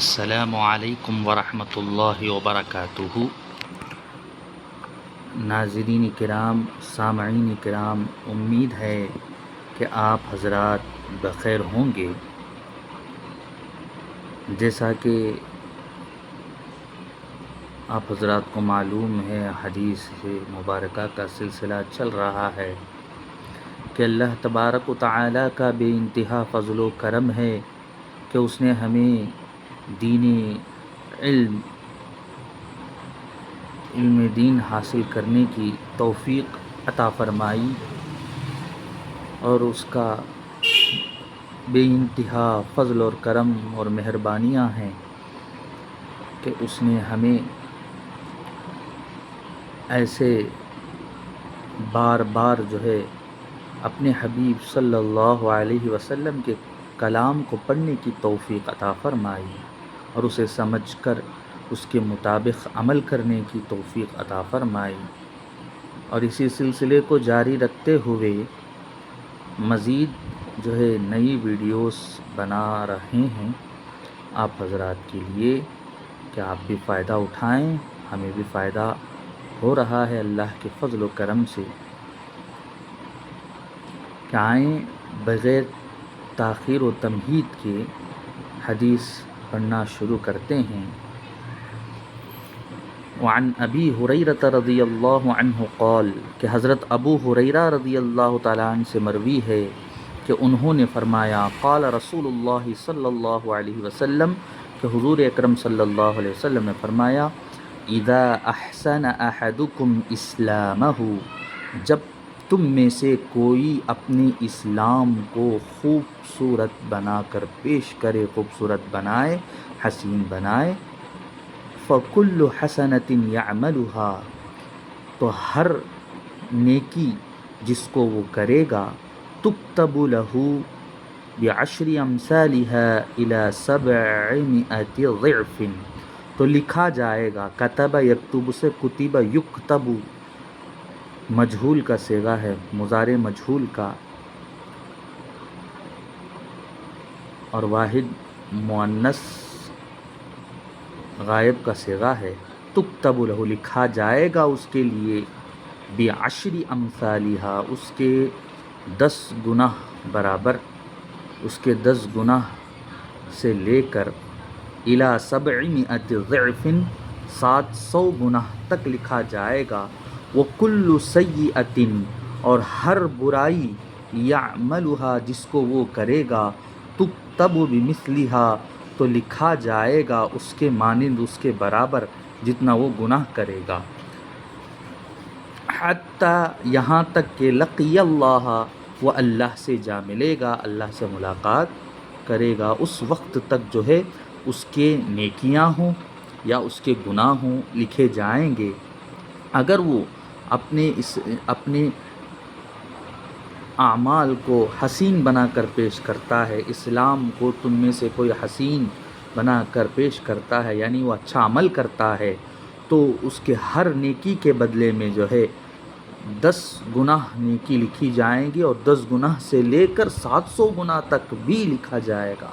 السلام علیکم ورحمۃ اللہ وبرکاتہ۔ ناظرین کرام، سامعین کرام، امید ہے کہ آپ حضرات بخیر ہوں گے۔ جیسا کہ آپ حضرات کو معلوم ہے، حدیث مبارکہ کا سلسلہ چل رہا ہے کہ اللہ تبارک و تعالیٰ کا بے انتہا فضل و کرم ہے کہ اس نے ہمیں دین علم دین حاصل کرنے کی توفیق عطا فرمائی، اور اس کا بے انتہا فضل اور کرم اور مہربانیاں ہیں کہ اس نے ہمیں ایسے بار بار اپنے حبیب صلی اللہ علیہ وسلم کے کلام کو پڑھنے کی توفیق عطا فرمائی اور اسے سمجھ کر اس کے مطابق عمل کرنے کی توفیق عطا فرمائی، اور اسی سلسلے کو جاری رکھتے ہوئے مزید نئی ویڈیوز بنا رہے ہیں آپ حضرات کے لیے کہ آپ بھی فائدہ اٹھائیں، ہمیں بھی فائدہ ہو رہا ہے اللہ کے فضل و کرم سے۔ کہ آئیں بغیر تاخیر و تمہید کے حدیث پڑھنا شروع کرتے ہیں۔ وعن ابی ہریرہ رضی اللہ عنہ قال، کہ حضرت ابو ہریرہ رضی اللہ تعالیٰ عنہ سے مروی ہے کہ انہوں نے فرمایا، قال رسول اللہ صلی اللہ علیہ وسلم، کہ حضور اکرم صلی اللہ علیہ وسلم نے فرمایا، اذا احسن احدکم اسلامہ، جب تم میں سے کوئی اپنے اسلام کو خوبصورت بنا کر پیش کرے، خوبصورت بنائے، حسین بنائے، فَكُلُّ حَسَنَةٍ يَعْمَلُهَا، تو ہر نیکی جس کو وہ کرے گا، تُكْتَبُ لَهُ بِعَشْرِ أَمْثَالِهَا إِلَى 700 ضِعْفٍ، تو لکھا جائے گا، کتب یکتب سے کتب یکتب مجہول کا صیغہ ہے، مضارع مجہول کا، اور واحد مؤنث غائب کا صیغہ ہے، تکتب لہ، لکھا جائے گا اس کے لیے، بعشر امثالہا، اس کے 10 گناہ برابر، اس کے 10 گناہ سے لے کر الی 700 ضعف، 700 گناہ تک لکھا جائے گا، وکل سیئۃ، اور ہر برائی، یعملها، جس کو وہ کرے گا، تکتب بمثلہا، تو لکھا جائے گا اس کے مانند، اس کے برابر جتنا وہ گناہ کرے گا، حتی، یہاں تک کہ لقی اللہ، وہ اللہ سے جا ملے گا، اللہ سے ملاقات کرے گا، اس وقت تک اس کے نیکیاں ہوں یا اس کے گناہ ہوں لکھے جائیں گے۔ اگر وہ اپنے اعمال کو حسین بنا کر پیش کرتا ہے، اسلام کو تم میں سے کوئی حسین بنا کر پیش کرتا ہے، یعنی وہ اچھا عمل کرتا ہے، تو اس کے ہر نیکی کے بدلے میں 10 گناہ نیکی لکھی جائیں گی، اور 10 گناہ سے لے کر 700 گناہ تک بھی لکھا جائے گا۔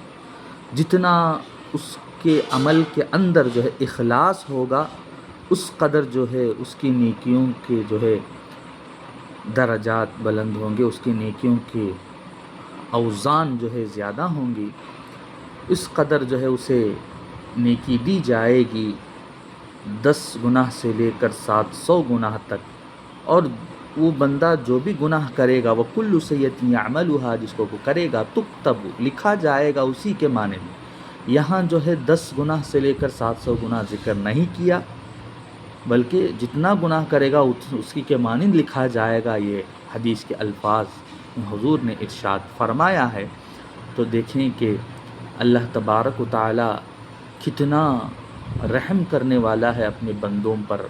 جتنا اس کے عمل کے اندر اخلاص ہوگا، اس قدر اس کی نیکیوں کے درجات بلند ہوں گے، اس کی نیکیوں کے اوزان زیادہ ہوں گی، اس قدر اسے نیکی دی جائے گی، 10 گناہ سے لے کر 700 گناہ تک۔ اور وہ بندہ جو بھی گناہ کرے گا، وَكُلُّ سَيِّئَةٍ يَعْمَلُهَا، جس کو وہ کرے گا، تُكْتَبُ، لکھا جائے گا اسی کے معنی میں۔ یہاں 10 گناہ سے لے کر 700 گناہ ذکر نہیں کیا، بلکہ جتنا گناہ کرے گا اسی کے مانند لکھا جائے گا، یہ حدیث کے الفاظ حضور نے ارشاد فرمایا ہے۔ تو دیکھیں کہ اللہ تبارک و تعالی کتنا رحم کرنے والا ہے اپنے بندوں پر،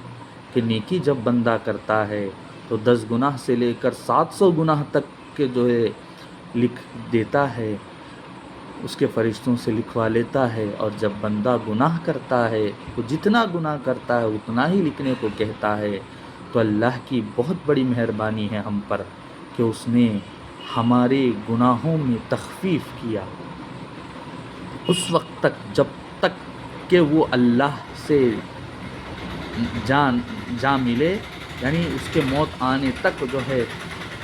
کہ نیکی جب بندہ کرتا ہے تو 10 گناہ سے لے کر 700 گناہ تک کے لکھ دیتا ہے، اس کے فرشتوں سے لکھوا لیتا ہے، اور جب بندہ گناہ کرتا ہے تو جتنا گناہ کرتا ہے اتنا ہی لکھنے کو کہتا ہے۔ تو اللہ کی بہت بڑی مہربانی ہے ہم پر کہ اس نے ہمارے گناہوں میں تخفیف کیا، اس وقت تک جب تک کہ وہ اللہ سے جا ملے، یعنی اس کے موت آنے تک جو ہے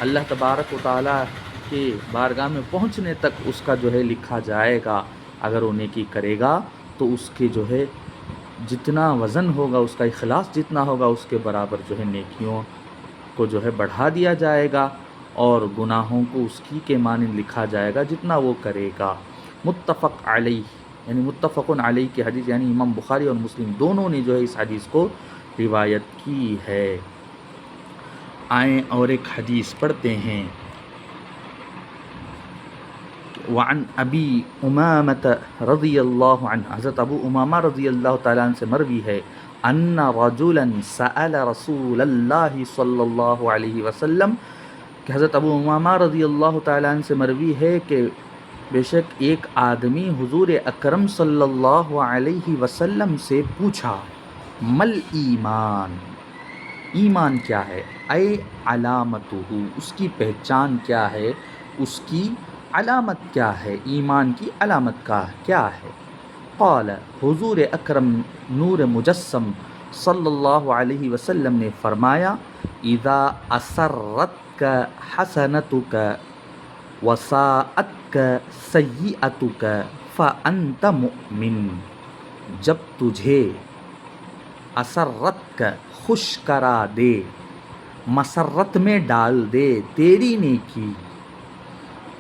اللہ تبارک و تعالیٰ کے بارگاہ میں پہنچنے تک اس کا جو ہے لکھا جائے گا۔ اگر وہ نیکی کرے گا تو اس کے جو ہے جتنا وزن ہوگا، اس کا اخلاص جتنا ہوگا، اس کے برابر جو ہے نیکیوں کو جو ہے بڑھا دیا جائے گا، اور گناہوں کو اس کی کے مانند لکھا جائے گا جتنا وہ کرے گا۔ متفق علیہ، یعنی متفقن علیہ کی حدیث، یعنی امام بخاری اور مسلم دونوں نے جو ہے اس حدیث کو روایت کی ہے۔ آئیں اور ایک حدیث پڑھتے ہیں۔ وعن ابی امامۃ رضی اللہ عنہ، حضرت ابو امامہ رضی اللہ تعالیٰ عنہ سے مروی ہے، ان رجلا سأل رسول اللہ صلی اللہ علیہ وسلم، کہ حضرت ابو امامہ رضی اللہ تعالیٰ عنہ سے مروی ہے کہ بے شک ایک آدمی حضور اکرم صلی اللہ علیہ وسلم سے پوچھا، مل ایمان، ایمان کیا ہے؟ اے علامتہ، اس کی پہچان کیا ہے، اس کی علامت کیا ہے، ایمان کی علامت کا کیا ہے؟ قال، حضور اکرم نور مجسم صلی اللہ علیہ وسلم نے فرمایا، اذا اسرتک حسنتک وساءتک سیئتک فانت مؤمن، جب تجھے اسرتک خوش کرا دے، مسرت میں ڈال دے تیری نیکی،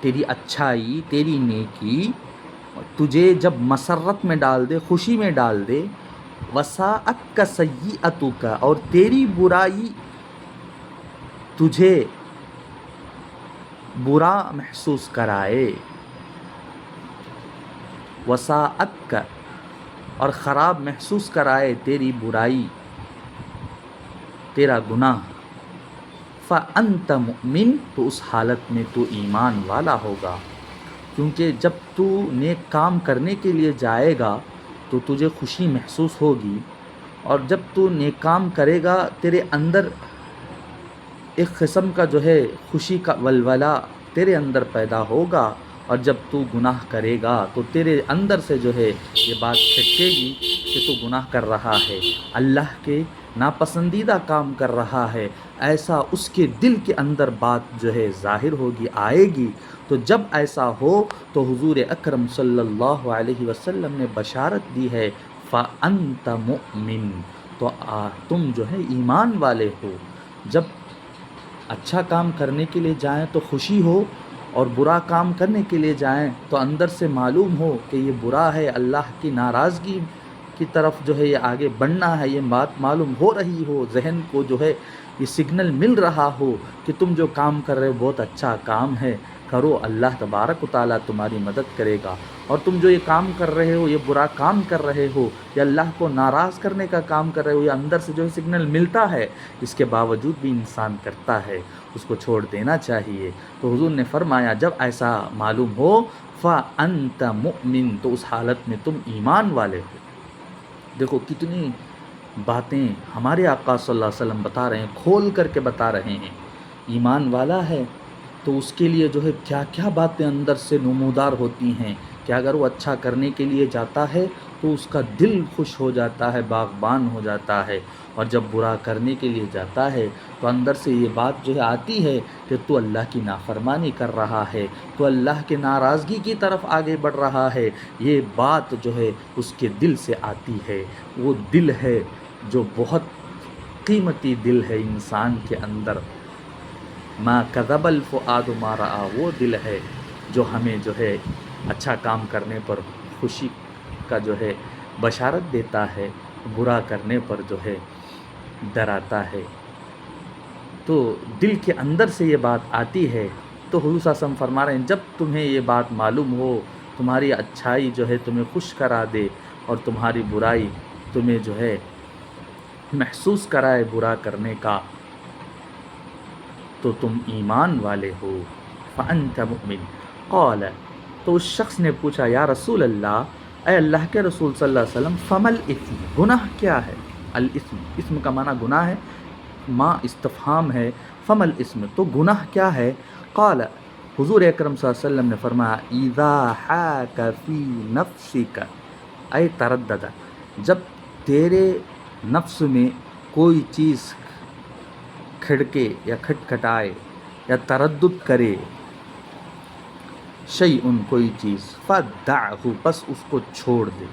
تیری اچھائی، تیری نیکی تجھے جب مسرت میں ڈال دے، خوشی میں ڈال دے، وساءتک سیئتک، اور تیری برائی تجھے برا محسوس کرائے، وساءتک، اور خراب محسوس کرائے تیری برائی، تیرا گناہ، فأنت مؤمن، تو اس حالت میں تو ایمان والا ہوگا۔ کیونکہ جب تو نیک کام کرنے کے لیے جائے گا تو تجھے خوشی محسوس ہوگی، اور جب تو نیک کام کرے گا تیرے اندر ایک قسم کا جو ہے خوشی کا ولولہ تیرے اندر پیدا ہوگا، اور جب تو گناہ کرے گا تو تیرے اندر سے جو ہے یہ بات کھٹکے گی کہ تو گناہ کر رہا ہے، اللہ کے ناپسندیدہ کام کر رہا ہے، ایسا اس کے دل کے اندر بات جو ہے ظاہر ہوگی، آئے گی۔ تو جب ایسا ہو تو حضور اکرم صلی اللہ علیہ وسلم نے بشارت دی ہے، فَأَنْتَ مُؤْمِن، تو تم جو ہے ایمان والے ہو۔ جب اچھا کام کرنے کے لیے جائیں تو خوشی ہو، اور برا کام کرنے کے لیے جائیں تو اندر سے معلوم ہو کہ یہ برا ہے، اللہ کی ناراضگی کی طرف جو ہے یہ آگے بڑھنا ہے، یہ بات معلوم ہو رہی ہو، ذہن کو جو ہے یہ سگنل مل رہا ہو کہ تم جو کام کر رہے ہو بہت اچھا کام ہے، کرو، اللہ تبارک و تعالیٰ تمہاری مدد کرے گا۔ اور تم جو یہ کام کر رہے ہو، یہ برا کام کر رہے ہو، یا اللہ کو ناراض کرنے کا کام کر رہے ہو، یہ اندر سے جو ہے سگنل ملتا ہے، اس کے باوجود بھی انسان کرتا ہے، اس کو چھوڑ دینا چاہیے۔ تو حضور نے فرمایا جب ایسا معلوم ہو، فَأَنْتَ مُؤْمِن، تو اس حالت میں تم ایمان والے ہو۔ دیکھو کتنی باتیں ہمارے آقا صلی اللہ علیہ وسلم بتا رہے ہیں، کھول کر کے بتا رہے ہیں۔ ایمان والا ہے تو اس کے لیے جو ہے کیا کیا باتیں اندر سے نمودار ہوتی ہیں کہ اگر وہ اچھا کرنے کے لیے جاتا ہے تو اس کا دل خوش ہو جاتا ہے، باغبان ہو جاتا ہے، اور جب برا کرنے کے لیے جاتا ہے تو اندر سے یہ بات جو ہے آتی ہے کہ تو اللہ کی نافرمانی کر رہا ہے، تو اللہ کے ناراضگی کی طرف آگے بڑھ رہا ہے، یہ بات جو ہے اس کے دل سے آتی ہے۔ وہ دل ہے جو بہت قیمتی دل ہے انسان کے اندر، ما کذب الفؤاد ما رأى، وہ دل ہے جو ہمیں جو ہے اچھا کام کرنے پر خوشی کا جو ہے بشارت دیتا ہے، برا کرنے پر جو ہے ڈراتا ہے۔ تو دل کے اندر سے یہ بات آتی ہے، تو حضور صلی اللہ علیہ وسلم فرما رہے ہیں جب تمہیں یہ بات معلوم ہو، تمہاری اچھائی جو ہے تمہیں خوش کرا دے، اور تمہاری برائی تمہیں جو ہے محسوس کرائے برا کرنے کا، تو تم ایمان والے ہو۔ فأنت مؤمن، قال، تو اس شخص نے پوچھا، یا رسول اللہ، اے اللہ کے رسول صلی اللہ علیہ وسلم، فما الاسم، گناہ کیا ہے؟ الاسم، اسم کا معنی گناہ ہے، ما استفہام ہے، فما الاسم، تو گناہ کیا ہے؟ قال، حضور اکرم صلی اللہ علیہ وسلم نے فرمایا، اذا حاک فی نفسک اے تردد، جب تیرے نفس میں کوئی چیز کھڑکے یا کھٹکھٹائے یا تردد کرے، شیئن کوئی چیز، فدعہ بس اس کو چھوڑ دے،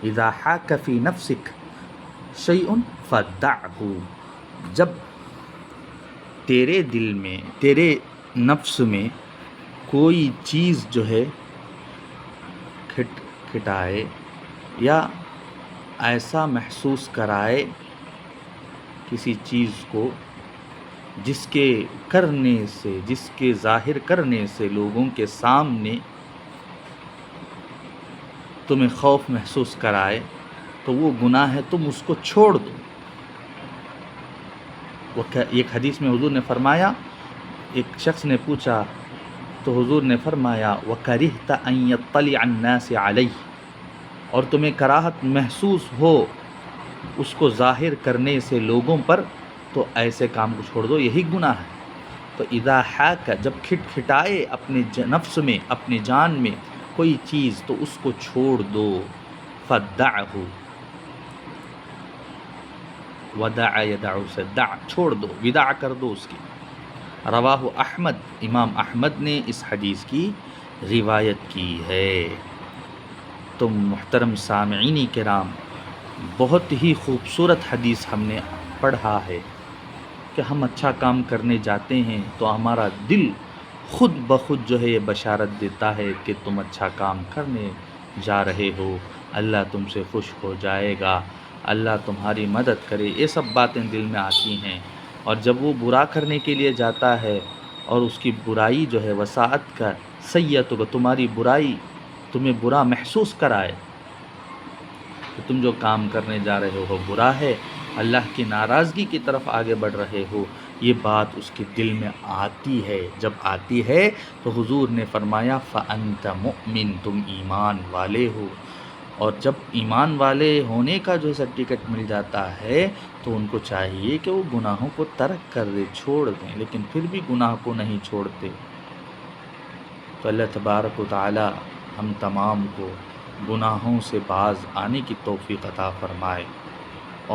اذا حاک فی نفسک شیئن فدعہ، جب تیرے دل میں، تیرے نفس میں کوئی چیز جو ہے کھٹائے یا ایسا محسوس کرائے کسی چیز کو جس کے کرنے سے، جس کے ظاہر کرنے سے لوگوں کے سامنے تمہیں خوف محسوس کرائے، تو وہ گناہ ہے، تم اس کو چھوڑ دو۔ ایک حدیث میں حضور نے فرمایا، ایک شخص نے پوچھا تو حضور نے فرمایا وَكَرِهْتَ أَن يَطَّلِعَ النَّاسِ عَلَيْهِ، اور تمہیں کراہت محسوس ہو اس کو ظاہر کرنے سے لوگوں پر، تو ایسے کام کو چھوڑ دو، یہی گناہ ہے۔ تو اذا حاک، جب کھٹکھٹائے اپنے نفس میں، اپنے جان میں کوئی چیز، تو اس کو چھوڑ دو، فدعہ، ودع یدع سے دع چھوڑ دو، وداع کر دو اس کی۔ رواہ احمد، امام احمد نے اس حدیث کی روایت کی ہے۔ تو محترم سامعین کرام، بہت ہی خوبصورت حدیث ہم نے پڑھا ہے کہ ہم اچھا کام کرنے جاتے ہیں تو ہمارا دل خود بخود جو ہے یہ بشارت دیتا ہے کہ تم اچھا کام کرنے جا رہے ہو، اللہ تم سے خوش ہو جائے گا، اللہ تمہاری مدد کرے، یہ سب باتیں دل میں آتی ہیں۔ اور جب وہ برا کرنے کے لیے جاتا ہے اور اس کی برائی جو ہے وساعت کا سیئت کو، تمہاری برائی تمہیں برا محسوس کرائے کہ تم جو کام کرنے جا رہے ہو برا ہے، اللہ کی ناراضگی کی طرف آگے بڑھ رہے ہو، یہ بات اس کے دل میں آتی ہے۔ جب آتی ہے تو حضور نے فرمایا فَأَنْتَ مُؤْمِن، تم ایمان والے ہو۔ اور جب ایمان والے ہونے کا جو سرٹیفکیٹ مل جاتا ہے تو ان کو چاہیے کہ وہ گناہوں کو ترک کر دے، چھوڑ دیں، لیکن پھر بھی گناہ کو نہیں چھوڑتے۔ تو اللہ تبارک و تعالی ہم تمام کو گناہوں سے باز آنے کی توفیق عطا فرمائے،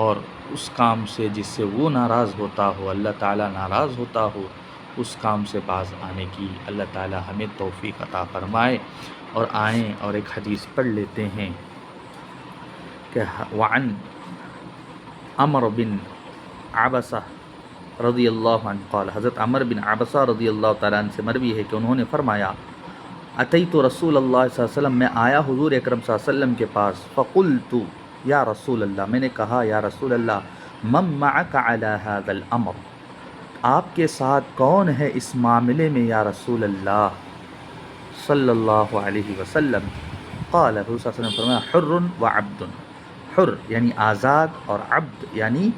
اور اس کام سے جس سے وہ ناراض ہوتا ہو، اللہ تعالی ناراض ہوتا ہو، اس کام سے باز آنے کی اللہ تعالی ہمیں توفیق عطا فرمائے۔ اور آئیں اور ایک حدیث پڑھ لیتے ہیں کہ وعن عمر بن عبسہ رضی اللہ عنہ قال، حضرت عمر بن عبسہ رضی اللہ تعالیٰ عنہ سے مروی ہے کہ انہوں نے فرمایا اتیت رسول اللہ صلی اللہ علیہ وسلم، میں آیا حضور اکرم صلی اللہ علیہ وسلم کے پاس، فقلت یا رسول اللہ، میں نے کہا یا رسول اللہ، من معک علی هذا الامر، آپ کے ساتھ کون ہے اس معاملے میں یا رسول اللہ صلی اللہ علیہ وسلم؟ قال، حضور صلی اللہ علیہ وسلم فرمایا حر و عبد، حر یعنی آزاد، اور عبد یعنی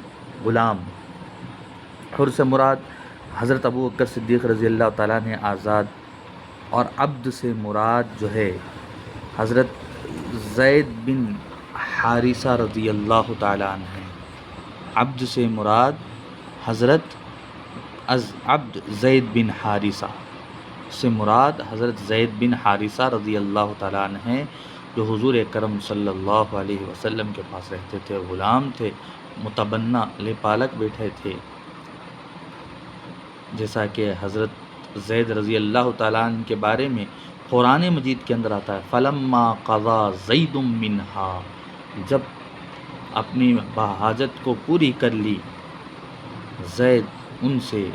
غلام۔ حر سے مراد حضرت ابو بکر صدیق رضی اللہ تعالیٰ نے آزاد، اور عبد سے مراد جو ہے حضرت زید بن حارثہ رضی اللہ تعالیٰ عنہ ہیں۔ عبد سے مراد حضرت عبد زید بن حارثہ سے مراد حضرت زید بن حارثہ رضی اللہ تعالیٰ عنہ ہیں، جو حضور اکرم صلی اللہ علیہ وسلم کے پاس رہتے تھے، غلام تھے، متبنہ لے پالک بیٹھے تھے، جیسا کہ حضرت زید رضی اللہ تعالیٰ عنہ کے بارے میں قرآن مجید کے اندر آتا ہے فَلَمَّا قَضَى زَيْدٌ مِّنْهَا، جب اپنی حاجت کو پوری کر لی زید ان سے،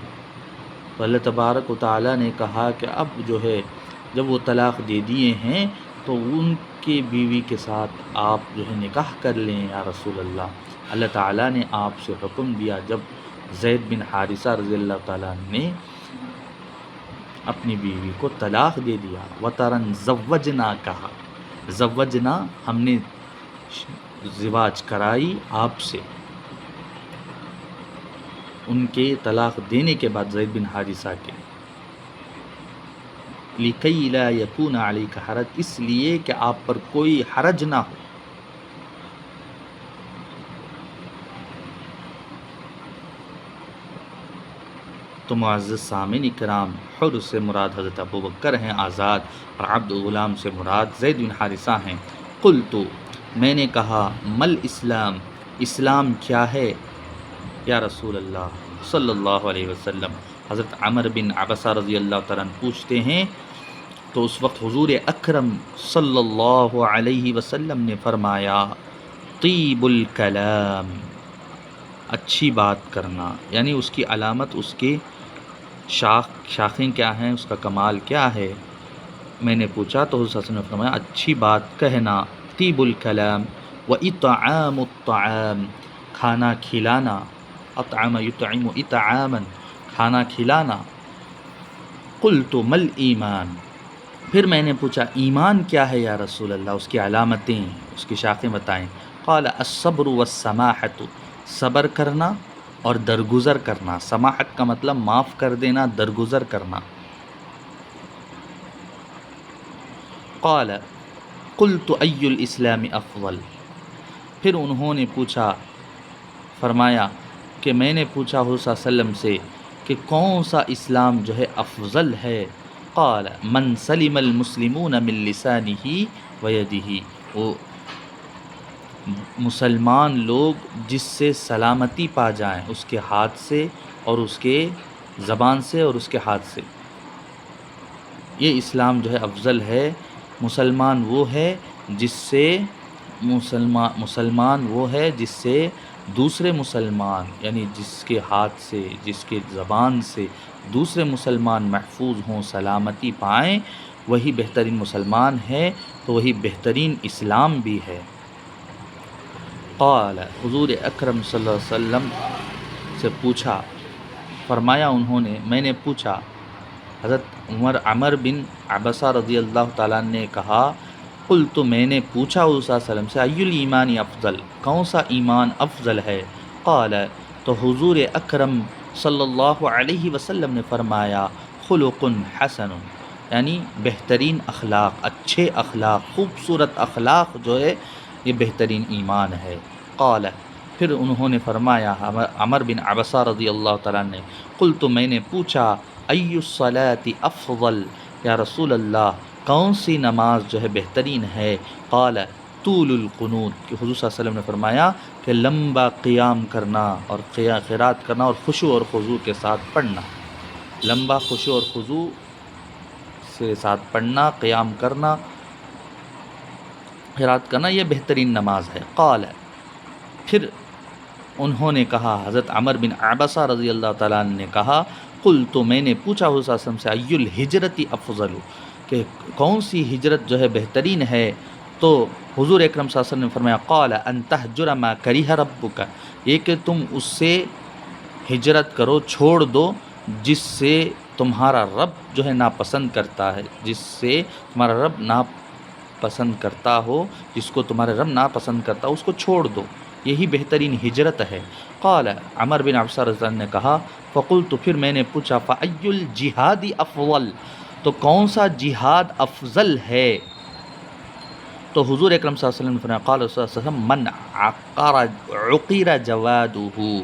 تو اللہ تبارک و تعالیٰ نے کہا کہ اب جو ہے جب وہ طلاق دے دیے ہیں تو ان کی بیوی کے ساتھ آپ جو ہے نکاح کر لیں یا رسول اللہ۔ اللہ تعالیٰ نے آپ سے حکم دیا، جب زید بن حارثہ رضی اللہ تعالیٰ نے اپنی بیوی کو طلاق دے دیا، وَتَرَنْ زَوَّجْنَا کہا، زوجنا ہم نے زواج کرائی آپ سے، ان کے طلاق دینے کے بعد زید بن حارثہ کے، لِكَيْ لَا يَكُونَ عَلَيْكَ حَرَجٌ، اس لیے کہ آپ پر کوئی حرج نہ ہو۔ تو معزز سامعین کرام، حر سے مراد حضرت ابو بکر ہیں آزاد، اور عبد غلام سے مراد زید بن حارثہ ہیں۔ قلت، میں نے کہا مل اسلام، اسلام کیا ہے یا رسول اللہ صلی اللہ علیہ وسلم؟ حضرت عمر بن عبسہ رضی اللہ تعالیٰ عنہ پوچھتے ہیں تو اس وقت حضور اکرم صلی اللہ علیہ وسلم نے فرمایا طیب الکلام، اچھی بات کرنا، یعنی اس کی علامت، اس کے شاخیں کیا ہیں، اس کا کمال کیا ہے؟ میں نے پوچھا تو حضور صلی اللہ علیہ وسلم نے فرمایا اچھی بات کہنا، طیب الکلام و اطعام الطعام، کھانا کھلانا، اطعم یطعم اطعاما، کھانا کھلانا۔ قلت مل ایمان، پھر میں نے پوچھا ایمان کیا ہے یا رسول اللہ، اس کی علامتیں، اس کی شاخیں بتائیں۔ قال الصبر والسماحۃ، صبر کرنا اور درگزر کرنا، سماحت کا مطلب معاف کر دینا، درگزر کرنا۔ قال قلت ای الاسلام افضل، پھر انہوں نے پوچھا، فرمایا کہ میں نے پوچھا حضور صلی اللہ علیہ وسلم سے کہ کون سا اسلام جو ہے افضل ہے؟ قال من سلم المسلمون من لسانہ ویدہ، وہ مسلمان لوگ جس سے سلامتی پا جائیں، اس کے ہاتھ سے اور اس کے زبان سے اور اس کے ہاتھ سے، یہ اسلام جو ہے افضل ہے۔ مسلمان وہ ہے جس سے مسلمان وہ ہے جس سے دوسرے مسلمان، یعنی جس کے ہاتھ سے، جس کے زبان سے دوسرے مسلمان محفوظ ہوں، سلامتی پائیں، وہی بہترین مسلمان ہے، تو وہی بہترین اسلام بھی ہے۔ قال، حضور اکرم صلی اللہ علیہ وسلم سے پوچھا، فرمایا انہوں نے، میں نے پوچھا، حضرت عمر بن عبسہ رضی اللہ تعالیٰ نے کہا، قلت، میں نے پوچھا حضور صلی اللہ علیہ وسلم سے، ای الایمان افضل، کون سا ایمان افضل ہے؟ قال، تو حضور اکرم صلی اللہ علیہ وسلم نے فرمایا، خلق حسن، یعنی بہترین اخلاق، اچھے اخلاق، خوبصورت اخلاق جو ہے یہ بہترین ایمان ہے۔ قال، پھر انہوں نے فرمایا، عمر بن عبسہ رضی اللہ تعالیٰ نے، قلت، میں نے پوچھا، ای الصلاۃ افضل، یا رسول اللہ کون سی نماز جو ہے بہترین ہے؟ قال طول القنوت، کہ حضور صلی اللہ علیہ وسلم نے فرمایا کہ لمبا قیام کرنا اور قرات کرنا اور خشوع اور خضوع کے ساتھ پڑھنا، لمبا خشوع اور خضوع سے ساتھ پڑھنا، قیام کرنا، قرات کرنا، یہ بہترین نماز ہے۔ قال، پھر انہوں نے کہا، حضرت عمر بن عبسہ رضی اللہ تعالیٰ عنہ نے کہا، قلت، میں نے پوچھا حضور صلی اللہ علیہ وسلم سے، ای الہجرت افضل، کہ کون سی ہجرت جو ہے بہترین ہے؟ تو حضور اکرم صلی اللہ علیہ وسلم نے فرمایا، قال ان تہجر ما کرہ ربک، یہ کہ تم اس سے ہجرت کرو، چھوڑ دو جس سے تمہارا رب جو ہے ناپسند کرتا ہے، جس سے تمہارا رب ناپسند کرتا ہو، جس کو تمہارا رب ناپسند کرتا ہو، اس کو چھوڑ دو، یہی بہترین ہجرت ہے۔ قال، عمر بن عبسہ رضی اللہ عنہ نے کہا، فقلت، پھر میں نے پوچھا، فأی الجہاد افضل، تو کون سا جہاد افضل ہے؟ تو حضور اکرم صلی اللہ علیہ وسلم نے فرمایا، قال صلی اللہ علیہ وسلم، من عقر جوادہ،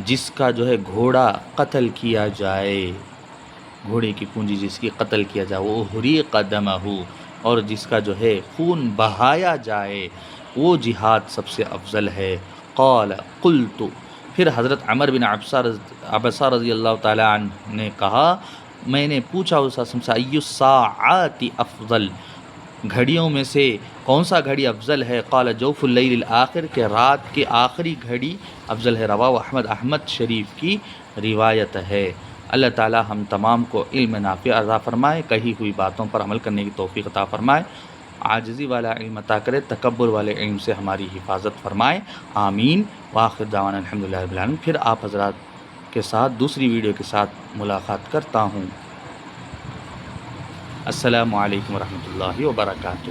جس کا جو ہے گھوڑا قتل کیا جائے، گھوڑے کی پونجی جس کی قتل کیا جائے، وہ حریق دمہ، اور جس کا جو ہے خون بہایا جائے، وہ جہاد سب سے افضل ہے۔ قال قلت، پھر حضرت عمر بن عبسہ رضی اللہ تعالیٰ عنہ نے کہا، میں نے پوچھا اس وسلم سے، ای الساعات افضل، گھڑیوں میں سے کون سا گھڑی افضل ہے؟ قال جوف اللیل الآخر، کہ رات کی آخری گھڑی افضل ہے۔ رواہ احمد شریف کی روایت ہے۔ اللہ تعالی ہم تمام کو علم نافع عطا فرمائے، کہی ہوئی باتوں پر عمل کرنے کی توفیق عطا فرمائے، عاجزی والا علم عطا کرے، تکبر والے علم سے ہماری حفاظت فرمائے، آمین۔ وآخر دعوانا الحمدللہ رب العالمین۔ پھر آپ حضرات کے ساتھ دوسری ویڈیو کے ساتھ ملاقات کرتا ہوں۔ السلام علیکم ورحمۃ اللہ وبرکاتہ۔